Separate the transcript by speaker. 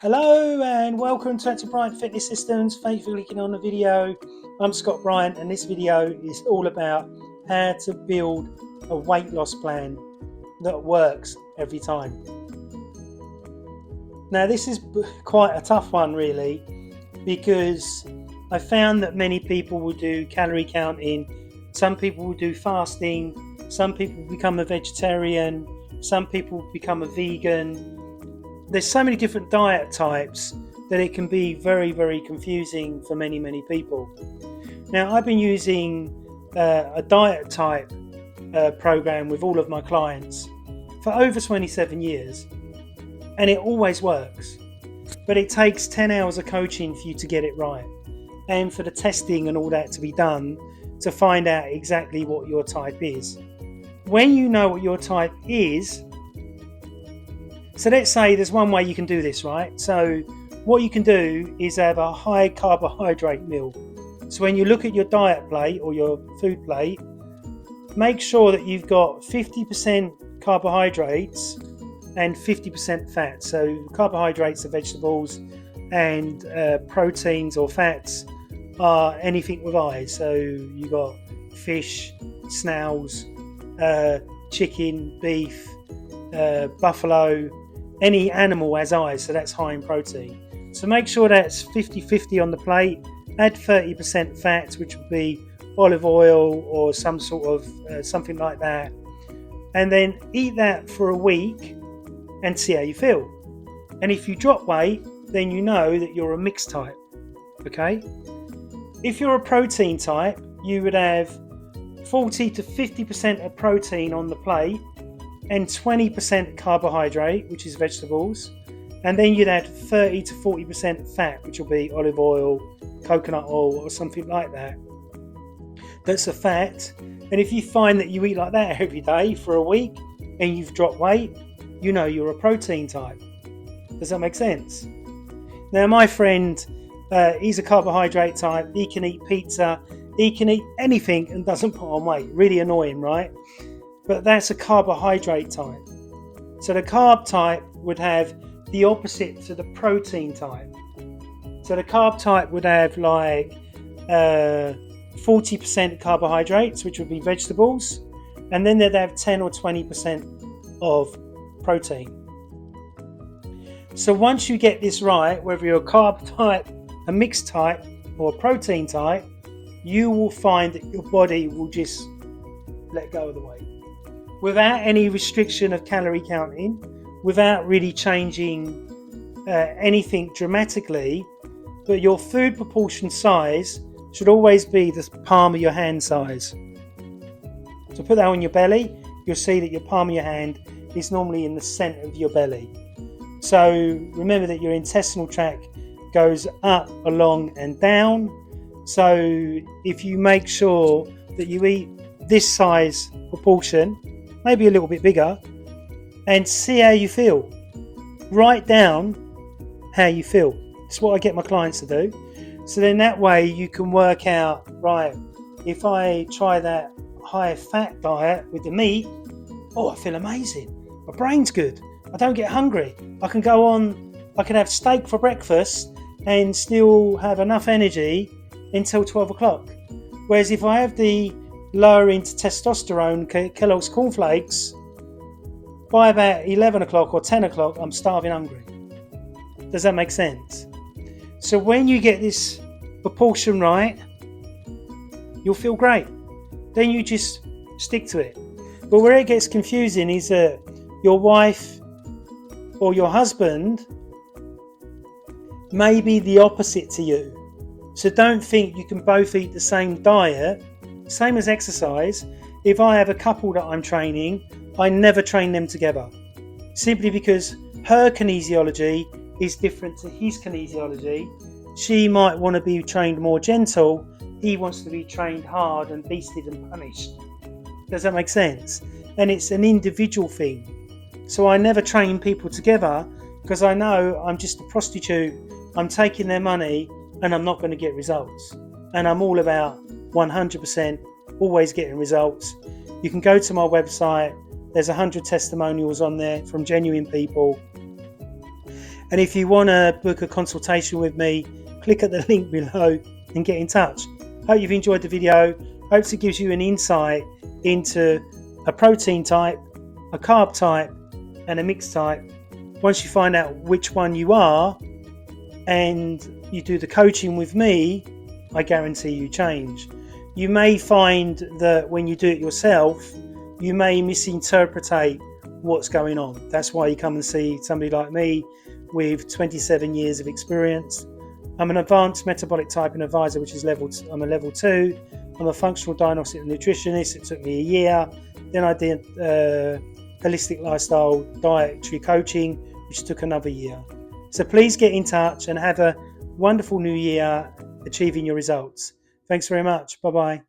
Speaker 1: Hello and welcome to Bryant Fitness Systems. Thank you for clicking on the video. I'm Scott Bryant and this video is all about how to build a weight loss plan that works every time. Now this is quite a tough one really, because I found that many people will do calorie counting, some people will do fasting, some people become a vegetarian, some people become a vegan. There's so many different diet types that it can be very, very confusing for many people. Now, I've been using a diet type program with all of my clients for over 27 years, and it always works. But it takes 10 hours of coaching for you to get it right, and for the testing and all that to be done to find out exactly what your type is. When you know what your type is, so let's say there's one way you can do this, right? So what you can do is have a high carbohydrate meal. So when you look at your diet plate or your food plate, make sure that you've got 50% carbohydrates and 50% fat. So carbohydrates are vegetables, and proteins or fats are anything with eyes. So you got fish, snails, chicken, beef, buffalo. Any animal has eyes, so that's high in protein. So make sure that's 50-50 on the plate. Add 30% fat, which would be olive oil or some sort of something like that. And then eat that for a week and see how you feel. And if you drop weight, then you know that you're a mixed type. Okay? If you're a protein type, you would have 40 to 50% of protein on the plate and 20% carbohydrate, which is vegetables, and then you'd add 30 to 40% fat, which will be olive oil, coconut oil, or something like that. That's a fat. And if you find that you eat like that every day for a week and you've dropped weight, you know you're a protein type. Does that make sense? Now, my friend, he's a carbohydrate type. He can eat pizza, he can eat anything and doesn't put on weight. Really annoying, right? But that's a carbohydrate type. So the carb type would have the opposite to the protein type. So the carb type would have like 40% carbohydrates, which would be vegetables, and then they'd have 10 or 20% of protein. So once you get this right, whether you're a carb type, a mixed type, or a protein type, you will find that your body will just let go of the weight without any restriction of calorie counting, without really changing anything dramatically. But your food proportion size should always be the palm of your hand size. So put that on your belly, you'll see that your palm of your hand is normally in the center of your belly. So remember that your intestinal tract goes up, along and down. So if you make sure that you eat this size proportion, maybe a little bit bigger, and see how you feel. Write down how you feel. It's what I get my clients to do. So then that way you can work out, right, if I try that high fat diet with the meat, oh, I feel amazing. My brain's good. I don't get hungry. I can have steak for breakfast and still have enough energy until 12 o'clock. Whereas if I have the lower into testosterone Kellogg's cornflakes, by about 11 o'clock or 10 o'clock, I'm starving hungry. Does that make sense? So when you get this proportion right, you'll feel great. Then you just stick to it. But where it gets confusing is that your wife or your husband may be the opposite to you. So don't think you can both eat the same diet. Same as exercise. If I have a couple that I'm training, I never train them together. Simply because her kinesiology is different to his kinesiology. She might want to be trained more gentle. He wants to be trained hard and beasted and punished. Does that make sense? And it's an individual thing. So I never train people together because I know I'm just a prostitute. I'm taking their money and I'm not going to get results. And I'm all about 100% always getting results. You can go to my website. There's 100 testimonials on there from genuine people. And if you want to book a consultation with me, click at the link below and get in touch. Hope you've enjoyed the video. Hopes it gives you an insight into a protein type, a carb type, and a mixed type. Once you find out which one you are and you do the coaching with me, I guarantee you change. You may find that when you do it yourself, you may misinterpret what's going on. That's why you come and see somebody like me with 27 years of experience. I'm an advanced metabolic type and advisor, which is I'm a level 2. I'm a functional diagnostic nutritionist. It took me a year. Then I did holistic lifestyle dietary coaching, which took another year. So please get in touch and have a wonderful new year achieving your results. Thanks very much. Bye-bye.